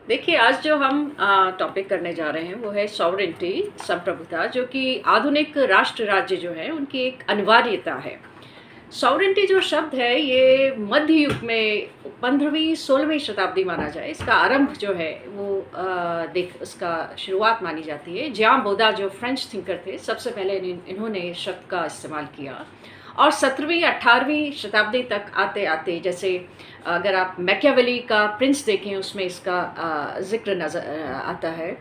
देखिए, आज जो हम टॉपिक करने जा रहे हैं वो है सॉवरेनिटी, संप्रभुता, जो कि आधुनिक राष्ट्र राज्य जो है उनकी एक अनिवार्यता है। सॉवरेनिटी जो शब्द है ये मध्य युग में 15वीं 16वीं शताब्दी माना जाए, इसका आरंभ जो है वो इसका शुरुआत मानी जाती है। जियां बोदा जो फ्रेंच थिंकर थे, सबसे पहले इन्होंने इस शब्द का इस्तेमाल किया और 17वीं 18वीं शताब्दी तक आते आते, जैसे अगर आप मैकियावेली का प्रिंस देखें उसमें इसका जिक्र नजर आता है।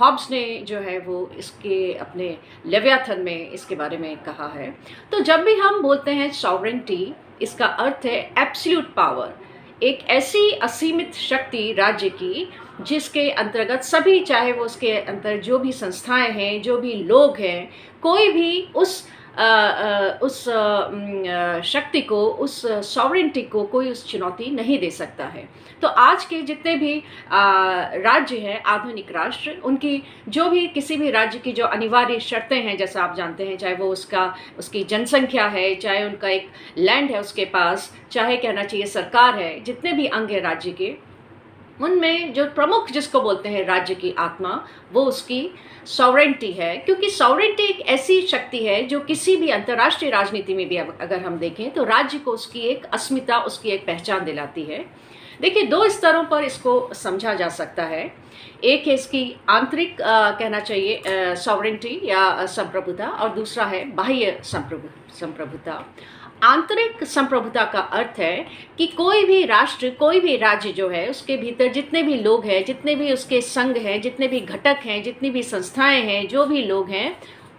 हॉब्स ने जो है वो इसके अपने लेवियाथन में इसके बारे में कहा है। तो जब भी हम बोलते हैं सॉवरेनिटी, इसका अर्थ है एब्सोल्यूट पावर, एक ऐसी असीमित शक्ति राज्य की जिसके अंतर्गत सभी, चाहे वो उसके अंतर जो भी संस्थाएं हैं, जो भी लोग हैं, कोई भी उस शक्ति को, उस सॉवरेनिटी को कोई उस चुनौती नहीं दे सकता है। तो आज के जितने भी राज्य हैं, आधुनिक राष्ट्र, उनकी जो भी किसी भी राज्य की जो अनिवार्य शर्तें हैं, जैसा आप जानते हैं, चाहे वो उसकी जनसंख्या है, चाहे उनका एक लैंड है उसके पास, चाहे कहना चाहिए सरकार है, जितने भी अंग हैं राज्य के, उनमें जो प्रमुख जिसको बोलते हैं राज्य की आत्मा, वो उसकी सॉवरेनिटी है। क्योंकि सॉवरेनिटी एक ऐसी शक्ति है जो किसी भी अंतर्राष्ट्रीय राजनीति में भी अगर हम देखें तो राज्य को उसकी एक अस्मिता, उसकी एक पहचान दिलाती है। देखिए, दो स्तरों पर इसको समझा जा सकता है। एक है इसकी आंतरिक कहना चाहिए सॉवरेनिटी या संप्रभुता, और दूसरा है बाह्य संप्रभुता। आंतरिक संप्रभुता का अर्थ है कि कोई भी राष्ट्र, कोई भी राज्य जो है, उसके भीतर जितने भी लोग हैं, जितने भी उसके संघ हैं, जितने भी घटक हैं, जितनी भी संस्थाएं हैं, जो भी लोग हैं,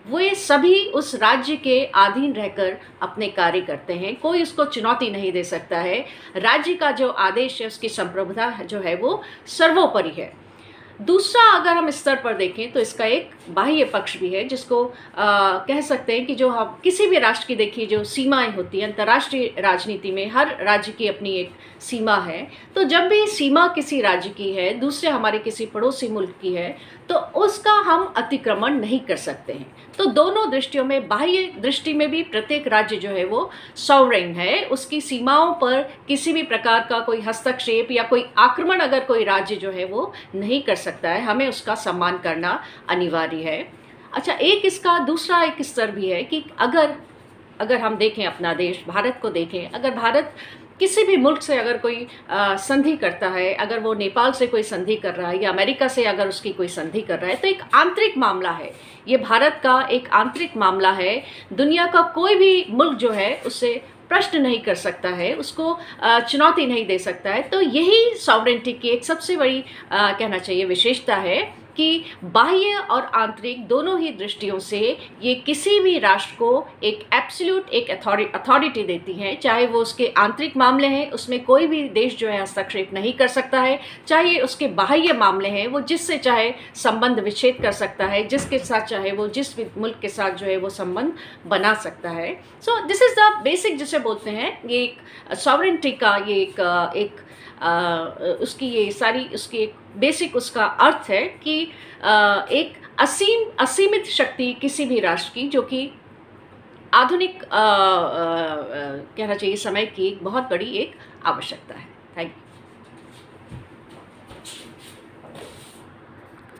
वे सभी उस राज्य के अधीन रहकर अपने कार्य करते हैं। कोई उसको चुनौती नहीं दे सकता है। राज्य का जो आदेश है, उसकी संप्रभुता जो है वो सर्वोपरि है। दूसरा, अगर हम स्तर पर देखें तो इसका एक बाह्य पक्ष भी है, जिसको कह सकते हैं कि जो हम किसी भी राष्ट्र की देखिए जो सीमाएं होती हैं, अंतर्राष्ट्रीय राजनीति में हर राज्य की अपनी एक सीमा है। तो जब भी सीमा किसी राज्य की है, दूसरे हमारे किसी पड़ोसी मुल्क की है, तो उसका हम अतिक्रमण नहीं कर सकते हैं। तो दोनों दृष्टियों में, बाह्य दृष्टि में भी प्रत्येक राज्य जो है वो सॉवरेन है। उसकी सीमाओं पर किसी भी प्रकार का कोई हस्तक्षेप या कोई आक्रमण अगर कोई राज्य जो है वो नहीं कर सकता है। हमें उसका सम्मान करना अनिवार्य है। अच्छा, एक इसका दूसरा एक स्तर भी है कि अगर हम देखें अपना देश भारत को देखें, अगर भारत किसी भी मुल्क से अगर कोई संधि करता है, अगर वो नेपाल से कोई संधि कर रहा है या अमेरिका से अगर उसकी कोई संधि कर रहा है, तो एक आंतरिक मामला है। ये भारत का एक आंतरिक मामला है। दुनिया का कोई भी मुल्क जो है उससे प्रश्न नहीं कर सकता है, उसको चुनौती नहीं दे सकता है। तो यही सॉवरेनिटी की एक सबसे बड़ी कहना चाहिए विशेषता है कि बाह्य और आंतरिक दोनों ही दृष्टियों से ये किसी भी राष्ट्र को एक एब्सोल्यूट एक अथॉरिटी देती हैं। चाहे वो उसके आंतरिक मामले हैं, उसमें कोई भी देश जो है हस्तक्षेप नहीं कर सकता है। चाहे उसके बाह्य मामले हैं, वो जिससे चाहे संबंध विच्छेद कर सकता है, जिसके साथ चाहे वो जिस भी मुल्क के साथ जो है वो संबंध बना सकता है। So this is the basic जिसे बोलते हैं, ये एक सॉवरेनिटी का ये एक उसकी ये सारी उसकी एक बेसिक उसका अर्थ है कि एक असीमित शक्ति किसी भी राष्ट्र की, जो कि आधुनिक कहना चाहिए समय की एक बहुत बड़ी एक आवश्यकता है। Thank you.